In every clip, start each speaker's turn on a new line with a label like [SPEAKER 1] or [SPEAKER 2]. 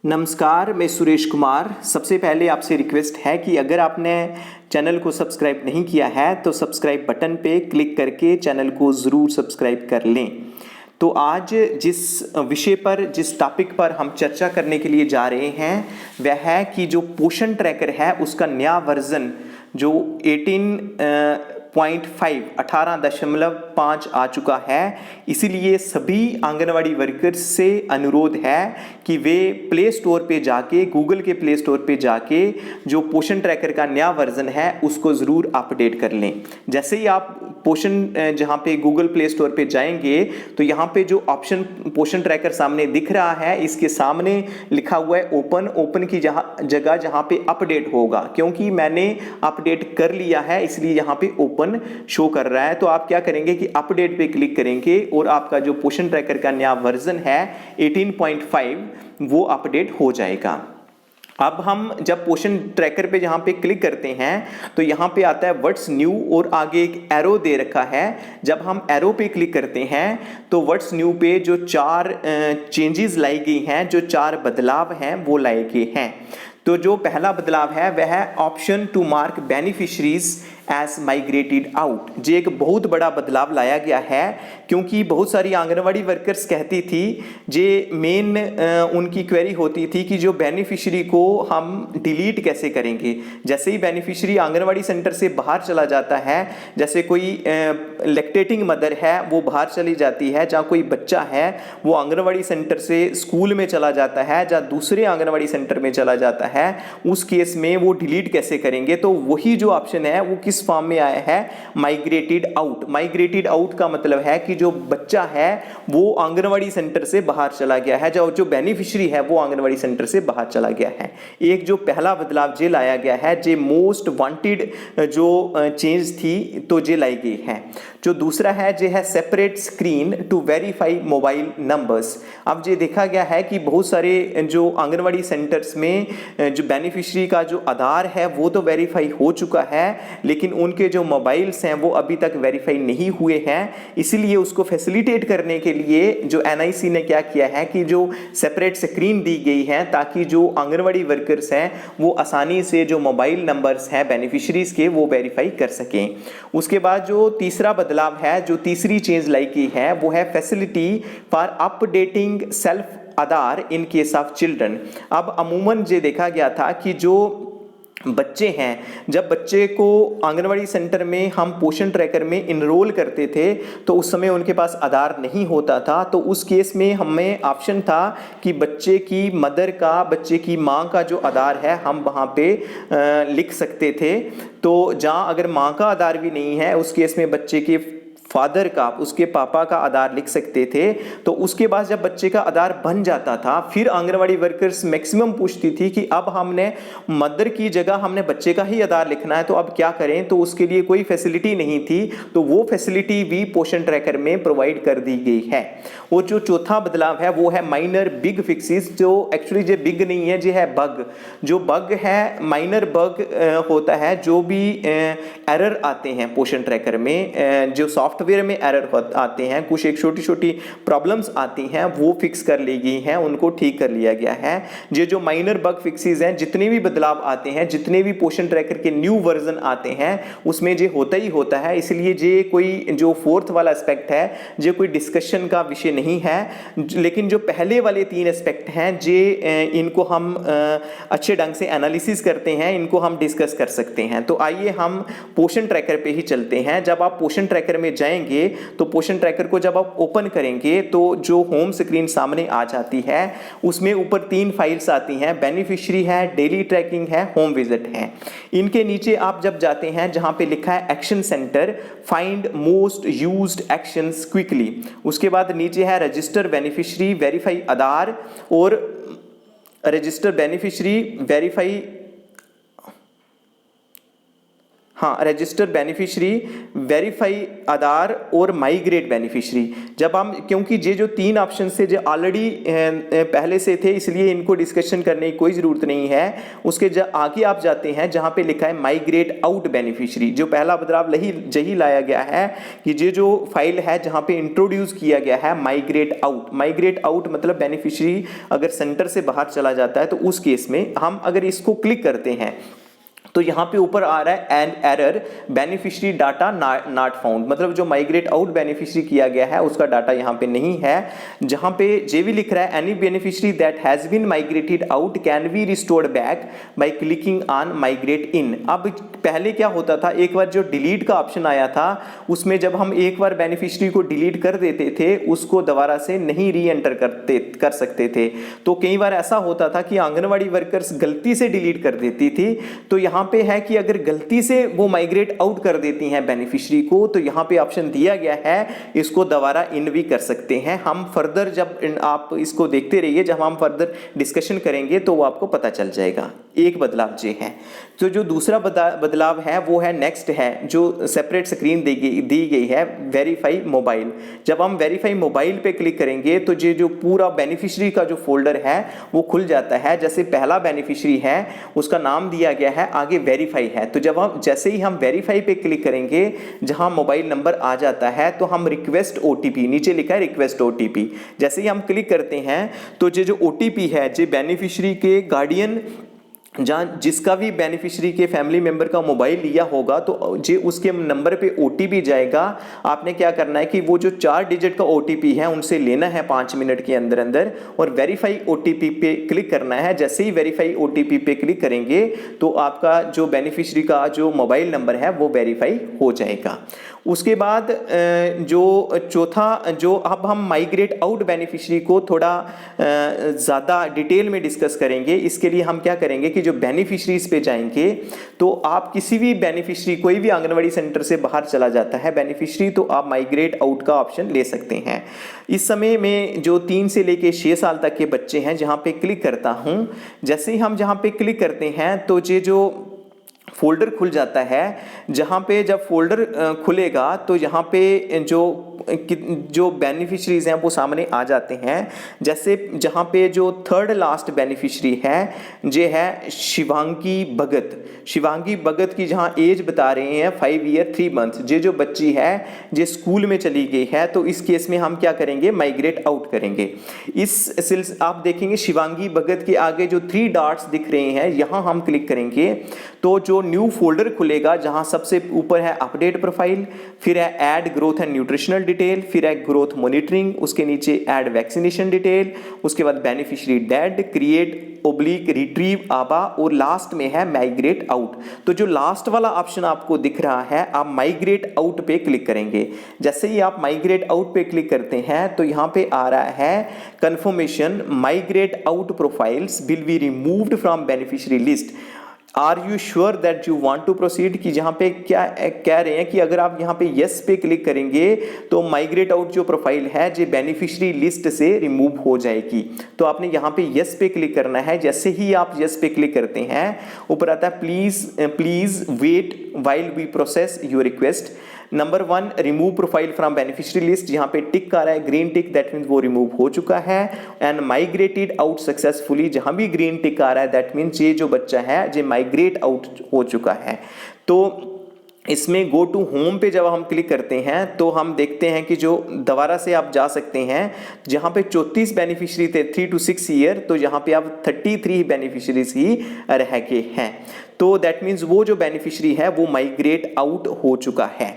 [SPEAKER 1] नमस्कार, मैं सुरेश कुमार। सबसे पहले आपसे रिक्वेस्ट है कि अगर आपने चैनल को सब्सक्राइब नहीं किया है तो सब्सक्राइब बटन पे क्लिक करके चैनल को ज़रूर सब्सक्राइब कर लें। तो आज जिस विषय पर जिस टॉपिक पर हम चर्चा करने के लिए जा रहे हैं वह है कि जो पोषण ट्रैकर है उसका नया वर्जन जो 18.5 आ चुका है। इसीलिए सभी आंगनवाड़ी वर्कर्स से अनुरोध है कि वे प्ले स्टोर पे जाके गूगल के प्ले स्टोर पे जाके जो पोषण ट्रैकर का नया वर्जन है उसको ज़रूर अपडेट कर लें। जैसे ही आप पोषण जहाँ पे गूगल प्ले स्टोर पे जाएंगे तो यहाँ पे जो ऑप्शन पोषण ट्रैकर सामने दिख रहा है इसके सामने लिखा हुआ है ओपन की जगह जहाँ पे अपडेट होगा। क्योंकि मैंने अपडेट कर लिया है इसलिए यहाँ पे ओपन शो कर रहा है। तो आप क्या करेंगे कि अपडेट पे क्लिक करेंगे और आपका जो पोषण ट्रैकर का नया वर्जन है 18.5 वो अपडेट हो जाएगा। अब हम जब पोषण ट्रैकर पे जहाँ पे क्लिक करते हैं तो यहाँ पे आता है व्हाट्स न्यू और आगे एक एरो दे रखा है। जब हम एरो पे क्लिक करते हैं तो व्हाट्स न्यू पे जो 4 चेंजेस लाई गई हैं, जो 4 बदलाव हैं वो लाए गए हैं। तो जो पहला बदलाव है वह है option to mark beneficiaries as migrated out. ये एक बहुत बड़ा बदलाव लाया गया है क्योंकि बहुत सारी आंगनवाड़ी वर्कर्स कहती थी जे मेन उनकी क्वेरी होती थी कि जो बेनिफिशरी को हम डिलीट कैसे करेंगे। जैसे ही बेनिफिशरी आंगनवाड़ी सेंटर से बाहर चला जाता है, जैसे कोई लैक्टेटिंग मदर है वो बाहर चली जाती है, जहाँ कोई बच्चा है वो आंगनवाड़ी सेंटर से स्कूल में चला जाता है, जहाँ दूसरे आंगनवाड़ी सेंटर में चला जाता है, उस केस में वो डिलीट कैसे करेंगे। तो वही जो ऑप्शन है वो किस फॉर्म में आया है, माइग्रेटेड आउट। माइग्रेटेड आउट का मतलब है कि जो बच्चा है वो आंगनवाड़ी सेंटर से बाहर चला गया है, जो बेनिफिशियरी है वो आंगनवाड़ी सेंटर से बाहर चला गया है। एक जो पहला बदलाव जे लाया गया है, जे मोस्ट वांटेड जो चेंज थी तो जे लाई गई है। जो दूसरा है जे है separate screen to verify mobile numbers. अब ये देखा गया है कि बहुत सारे जो आंगनवाड़ी सेंटर्स में जो बेनिफिशियरी का जो आधार है वो तो वेरीफाई हो चुका है, लेकिन उनके जो मोबाइल्स हैं वो अभी तक वेरीफाई नहीं हुए हैं। इसीलिए उसको फैसिलिटेट करने के लिए जो एनआईसी ने क्या किया है कि जो सेपरेट स्क्रीन दी गई है ताकि जो आंगनवाड़ी वर्कर्स हैं वो आसानी से जो मोबाइल नंबर्स हैं बेनिफिशरीज के वो वेरीफाई कर सकें। उसके बाद जो तीसरा बदलाव है, जो तीसरी चेंज लाई की है वो है facility for updating self Aadhaar in case of children. अब अमूमन ये देखा गया था कि जो बच्चे हैं, जब बच्चे को आंगनवाड़ी सेंटर में हम पोषण ट्रैकर में इनरोल करते थे तो उस समय उनके पास आधार नहीं होता था। तो उस केस में हमें ऑप्शन था कि बच्चे की मदर का, बच्चे की माँ का जो आधार है हम वहाँ पे लिख सकते थे। तो जहाँ अगर माँ का आधार भी नहीं है उस केस में बच्चे के फादर का, उसके पापा का आधार लिख सकते थे। तो उसके बाद जब बच्चे का आधार बन जाता था फिर आंगनवाड़ी वर्कर्स मैक्सिमम पूछती थी कि अब हमने मदर की जगह हमने बच्चे का ही आधार लिखना है तो अब क्या करें। तो उसके लिए कोई फैसिलिटी नहीं थी, तो वो फैसिलिटी भी पोषण ट्रैकर में प्रोवाइड कर दी गई है। और जो चौथा बदलाव है वो है माइनर बिग फिक्सेस। जो एक्चुअली जो बिग नहीं है, जो है बग। जो बग है, माइनर बग होता है, जो भी एरर आते हैं पोषण ट्रैकर में, जो सॉफ्टवेयर में एरर आते हैं, कुछ एक छोटी छोटी प्रॉब्लम्स आती हैं वो फिक्स कर ली गई हैं, उनको ठीक कर लिया गया है। ये जो माइनर बग फिक्सेस हैं, जितने भी बदलाव आते हैं, जितने भी पोषण ट्रैकर के न्यू वर्जन आते हैं उसमें ये होता ही होता है। इसलिए ये कोई जो फोर्थ वाला एस्पेक्ट है ये कोई डिस्कशन का विषय नहीं है। लेकिन जो पहले वाले 3 एस्पेक्ट हैं जे इनको हम अच्छे ढंग से एनालिसिस करते हैं, इनको हम डिस्कस कर सकते हैं। तो आइए हम पोषण ट्रैकर पे ही चलते हैं। जब आप पोषण ट्रैकर में जाएंगे तो पोषण ट्रैकर को जब आप ओपन करेंगे तो जो होम स्क्रीन सामने आ जाती है उसमें ऊपर 3 फाइल्स आती हैं, बेनिफिशियरी है, डेली ट्रैकिंग है, होम विजिट है। इनके नीचे आप जब जाते हैं जहां पे लिखा है action centre, find most used actions quickly, उसके बाद नीचे है रजिस्टर बेनिफिशियरी, वेरीफाई आधार और रजिस्टर बेनिफिशियरी, वेरीफाई, हाँ, रजिस्टर बेनिफिशियरी, वेरीफाई आधार और माइग्रेट बेनिफिशियरी। जब हम, क्योंकि ये जो 3 ऑप्शन से जो ऑलरेडी पहले से थे, इसलिए इनको डिस्कशन करने की कोई ज़रूरत नहीं है। उसके आगे आप जाते हैं जहाँ पे लिखा है माइग्रेट आउट बेनिफिशियरी। जो पहला बदलाव यही लाया गया है कि ये जो फाइल है जहाँ पे इंट्रोड्यूस किया गया है माइग्रेट आउट। माइग्रेट आउट मतलब बेनिफिशियरी अगर सेंटर से बाहर चला जाता है तो उस केस में हम अगर इसको क्लिक करते हैं तो यहाँ पे ऊपर आ रहा है an error beneficiary data not found, मतलब जो माइग्रेट आउट बेनिफिशियरी किया गया है उसका डाटा यहाँ पे नहीं है। जहाँ पे जे भी लिख रहा है any beneficiary that has been migrated out can be restored back by clicking on migrate in. अब पहले क्या होता था, एक बार जो डिलीट का ऑप्शन आया था उसमें जब हम एक बार बेनिफिशियरी को डिलीट कर देते थे उसको दोबारा से नहीं री एंटर कर सकते थे। तो कई बार ऐसा होता था कि आंगनवाड़ी वर्कर्स गलती से डिलीट कर देती थी। तो यहाँ पे है कि अगर गलती से वो माइग्रेट आउट कर देती हैं बेनिफिशियरी को तो यहाँ पे ऑप्शन दिया गया है, इसको दोबारा इन भी कर सकते हैं। हम फर्दर जब आप इसको देखते रहिए, जब हम फर्दर डिस्कशन करेंगे तो वो आपको पता चल जाएगा। एक बदलाव ये है। तो जो दूसरा बदलाव है वो है नेक्स्ट है, जो सेपरेट स्क्रीन दी गई है वेरीफाई मोबाइल। जब हम वेरीफाई मोबाइल पे क्लिक करेंगे तो ये जो पूरा बेनिफिशियरी का जो फोल्डर है वो खुल जाता है। जैसे पहला बेनिफिशियरी है उसका नाम दिया गया है, आगे वेरीफाई है। तो जब हम जैसे ही हम वेरीफाई पे क्लिक करेंगे जहां मोबाइल नंबर आ जाता है तो हम रिक्वेस्ट ओटीपी, नीचे लिखा है रिक्वेस्ट ओटीपी, जैसे ही हम क्लिक करते हैं तो ये जो ओटीपी है ये बेनिफिशियरी के गार्डियन जहाँ जिसका भी बेनिफिशियरी के फैमिली मेंबर का मोबाइल लिया होगा तो जे उसके नंबर पे ओटीपी जाएगा। आपने क्या करना है कि वो जो 4 डिजिट का ओटीपी है उनसे लेना है 5 मिनट के अंदर अंदर और वेरीफाई ओटीपी पे क्लिक करना है। जैसे ही वेरीफाई ओटीपी पे क्लिक करेंगे तो आपका जो बेनिफिशियरी का जो मोबाइल नंबर है वो वेरीफाई हो जाएगा। उसके बाद जो चौथा, जो अब हम माइग्रेट आउट बेनिफिशियरी को थोड़ा ज़्यादा डिटेल में डिस्कस करेंगे। इसके लिए हम क्या करेंगे कि जो बेनिफिशरीज पे जाएंगे तो आप किसी भी बेनिफिशियरी, कोई भी आंगनवाड़ी सेंटर से बाहर चला जाता है बेनिफिशियरी, तो आप माइग्रेट आउट का ऑप्शन ले सकते हैं। इस समय में जो 3 से लेके 6 साल तक के बच्चे हैं जहाँ पे क्लिक करता हूँ, जैसे ही हम जहाँ पे क्लिक करते हैं तो ये जो फोल्डर खुल जाता है, जहाँ पे जब फोल्डर खुलेगा तो यहाँ पे जो बेनिफिशरीज हैं वो सामने आ जाते हैं। जैसे जहाँ पे जो थर्ड लास्ट बेनिफिशरी है ये है शिवांगी भगत। शिवांगी भगत की जहाँ एज बता रहे हैं 5 ईयर 3 मंथ। ये जो बच्ची है ये स्कूल में चली गई है, तो इस केस में हम क्या करेंगे, माइग्रेट आउट करेंगे। आप देखेंगे शिवांगी भगत के आगे जो 3 डॉट्स दिख रहे हैं यहाँ हम क्लिक करेंगे तो जो न्यू फोल्डर खुलेगा जहां सबसे ऊपर है अपडेट प्रोफाइल, फिर है add growth and nutritional detail, फिर है ग्रोथ मॉनिटरिंग, उसके नीचे ऐड वैक्सीनेशन डिटेल, उसके बाद beneficiary dead, create oblique retrieve आबा और लास्ट में है माइग्रेट आउट। तो जो लास्ट वाला ऑप्शन आपको दिख रहा है आप माइग्रेट आउट पे क्लिक करेंगे। जैसे ही आप माइग्रेट आउट पे क्लिक करते हैं तो यहाँ पे आ रहा है confirmation migrate out profiles will be removed from beneficiary list. Are you sure that you want to proceed, कि जहाँ पे क्या कह रहे हैं कि अगर आप यहाँ पे यस पे क्लिक करेंगे तो माइग्रेट आउट जो प्रोफाइल है जो बेनिफिशियरी लिस्ट से रिमूव हो जाएगी। तो आपने यहाँ पे यस पे क्लिक करना है। जैसे ही आप यस पे क्लिक करते हैं ऊपर आता है please wait while we process your request. Number 1 remove profile from beneficiary list, यहाँ पे टिक आ रहा है ग्रीन टिक, दैट मीन्स वो रिमूव हो चुका है। एंड माइग्रेटेड आउट सक्सेसफुली, जहाँ भी ग्रीन टिक आ रहा है दैट मीन्स ये जो बच्चा है ये माइग्रेट आउट हो चुका है। तो इसमें गो टू होम पे जब हम क्लिक करते हैं तो हम देखते हैं कि जो दोबारा से आप जा सकते हैं जहाँ पे 34 बेनिफिशियरी थे 3 to 6 ईयर, तो यहाँ पे आप 33 बेनिफिशरीज ही रह गए हैं। तो दैट मीन्स वो जो बेनिफिशियरी है वो माइग्रेट आउट हो चुका है।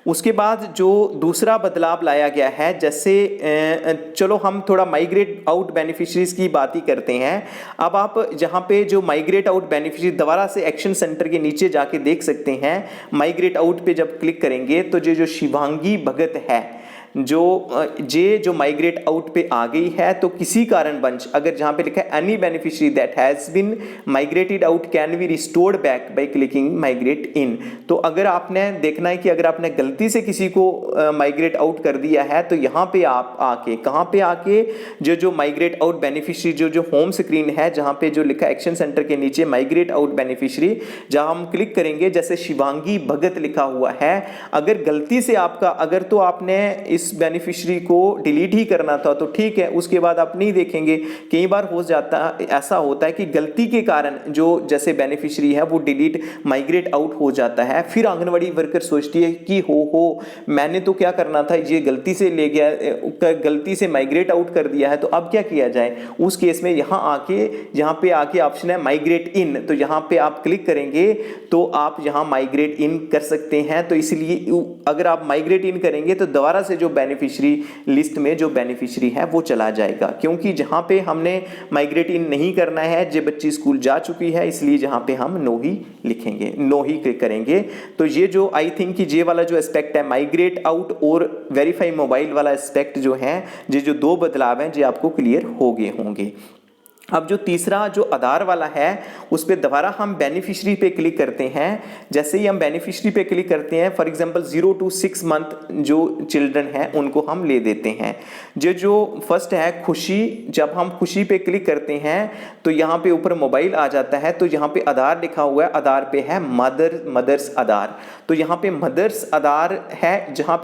[SPEAKER 1] उसके बाद जो दूसरा बदलाव लाया गया है, जैसे चलो हम थोड़ा माइग्रेट आउट बेनिफिशरीज की बात ही करते हैं। अब आप जहाँ पे जो माइग्रेट आउट बेनिफिशियरी दोबारा से एक्शन सेंटर के नीचे जाके देख सकते हैं। माइग्रेट आउट पे जब क्लिक करेंगे तो जो शिवांगी भगत है जो माइग्रेट आउट पे आ गई है, तो किसी कारणवश अगर जहां पे लिखा है any beneficiary that has been migrated out can be restored back by clicking migrate in. तो अगर आपने देखना है कि अगर आपने गलती से किसी को माइग्रेट आउट कर दिया है, तो यहाँ पे आप आके कहाँ पे आके जो माइग्रेट आउट बेनिफिशियरी जो होम स्क्रीन है, जहाँ पे जो लिखा है एक्शन सेंटर के नीचे माइग्रेट आउट बेनिफिशियरी, जहाँ हम क्लिक करेंगे, जैसे शिवांगी भगत लिखा हुआ है, अगर गलती से आपका अगर तो आपने इस बेनिफिशियरी को डिलीट ही करना था तो ठीक है, उसके बाद आप नहीं देखेंगे। कई बार हो जाता ऐसा होता है कि गलती के कारण जो जैसे बेनिफिशियरी है वो डिलीट माइग्रेट आउट हो जाता है, फिर आंगनवाड़ी वर्कर सोचती है कि हो मैंने तो क्या करना था, ये गलती से ले गया, गलती से माइग्रेट आउट कर दिया है, तो अब क्या किया जाए। उस केस में यहाँ पे आके ऑप्शन है माइग्रेट इन, तो यहाँ पे आप क्लिक करेंगे तो आप यहाँ माइग्रेट इन कर सकते हैं। तो इसलिए अगर आप माइग्रेट इन करेंगे तो दोबारा से जो बेनिफिशियरी लिस्ट में जो बेनिफिशियरी है वो चला जाएगा, क्योंकि जहाँ पे हमने माइग्रेट इन नहीं करना है, जो बच्ची स्कूल जा चुकी है, इसलिए जहाँ पे हम नो ही लिखेंगे, नो ही क्लिक करेंगे। तो ये जो आई थिंक कि ये वाला जो एस्पेक्ट है माइग्रेट आउट और वेरीफाई मोबाइल वाला एस्पेक्ट जो है, ये जो दो बदलाव हैं, ये आपको क्लियर हो गए होंगे। अब जो तीसरा जो आधार वाला है उस पर दोबारा हम बेनिफिशियरी पे क्लिक करते हैं। जैसे ही हम बेनिफिशियरी पे क्लिक करते हैं, फॉर एग्जांपल 0 to 6 मंथ जो चिल्ड्रन हैं उनको हम ले देते हैं। जो फर्स्ट है खुशी, जब हम खुशी पे क्लिक करते हैं तो यहाँ पे ऊपर मोबाइल आ जाता है, तो यहाँ पे आधार लिखा हुआ है, आधार पे है मदर्स आधार, तो यहाँ पे मदर्स आधार है, जहाँ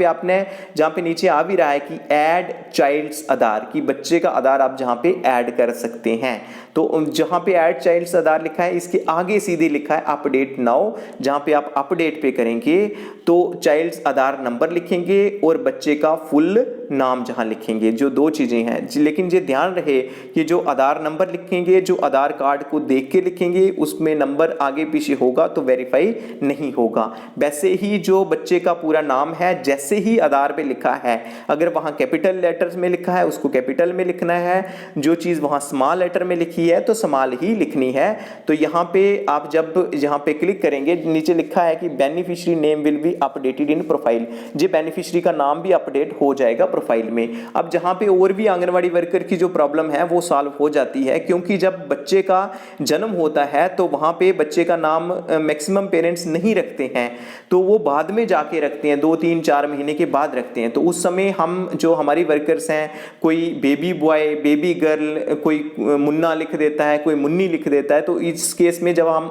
[SPEAKER 1] पे नीचे आ भी रहा है कि ऐड चाइल्ड्स आधार, की बच्चे का आधार आप जहाँ पे ऐड कर सकते हैं। तो जहां पे ऐड चाइल्ड्स आधार लिखा है, इसके आगे सीधे लिखा है अपडेट नाउ, जहां पे आप अपडेट पे करेंगे तो चाइल्ड्स आधार नंबर लिखेंगे और बच्चे का फुल नाम जहां लिखेंगे, जो दो चीजें हैं। लेकिन ये ध्यान रहे कि जो आधार नंबर लिखेंगे, जो आधार कार्ड को देख के लिखेंगे, उसमें नंबर आगे पीछे होगा तो वेरीफाई नहीं होगा। वैसे ही जो बच्चे का पूरा नाम है, जैसे ही आधार पे लिखा है, अगर वहां कैपिटल लेटर्स में लिखा है उसको कैपिटल में लिखना है, जो चीज वहां स्मॉल लेटर में लिखी है तो स्मॉल ही लिखनी है। तो यहाँ पे आप जब यहाँ पे क्लिक करेंगे, नीचे लिखा है कि beneficiary name will be updated in profile, J beneficiary का नाम भी अपडेट हो जाएगा प्रोफाइल में। अब जहाँ पे और भी आंगनवाड़ी वर्कर की जो प्रॉब्लम है वो सॉल्व हो जाती है, क्योंकि जब बच्चे का जन्म होता है तो वहाँ पे बच्चे का नाम मैक्सिमम पेरेंट्स नहीं रखते हैं, तो वो बाद में जाके रखते हैं, 2, 3, 4 महीने के बाद रखते हैं। तो उस समय हम जो हमारी वर्कर्स हैं, कोई बेबी बॉय, बेबी गर्ल, कोई मुन्ना लिख देता है, कोई मुन्नी लिख देता है, तो इस केस में जब हम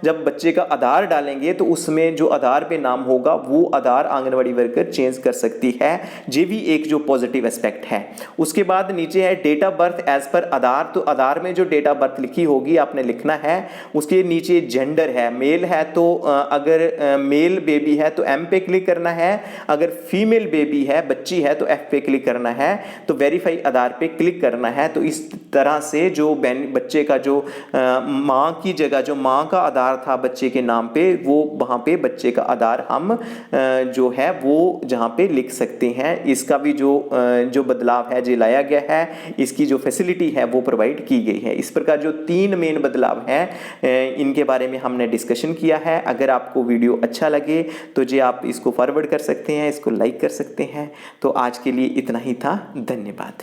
[SPEAKER 1] जब बच्चे का आधार डालेंगे तो उसमें जो आधार पे नाम होगा वो आधार आंगनवाड़ी वर्कर चेंज कर सकती है। ये भी एक जो पॉजिटिव एस्पेक्ट है। उसके बाद नीचे है date of birth as per आधार, तो आधार में जो डेट ऑफ बर्थ लिखी होगी आपने लिखना है। उसके नीचे जेंडर है, मेल है तो अगर मेल बेबी है तो एम पे क्लिक करना है, अगर फीमेल बेबी है, बच्ची है, तो एफ पे क्लिक करना है, तो वेरीफाई आधार पे क्लिक करना है। तो इस तरह से जो बच्चे का जो माँ की जगह जो माँ का आधार था बच्चे के नाम पे, वो वहाँ पे बच्चे का आधार हम जो है वो जहाँ पे लिख सकते हैं। इसका भी जो बदलाव है जो लाया गया है, इसकी जो फैसिलिटी है वो प्रोवाइड की गई है। इस प्रकार जो 3 मेन बदलाव हैं इनके बारे में हमने डिस्कशन किया है। अगर आपको वीडियो अच्छा लगे तो जी आप इसको फॉरवर्ड कर सकते हैं, इसको लाइक कर सकते हैं। तो आज के लिए इतना ही था, धन्यवाद।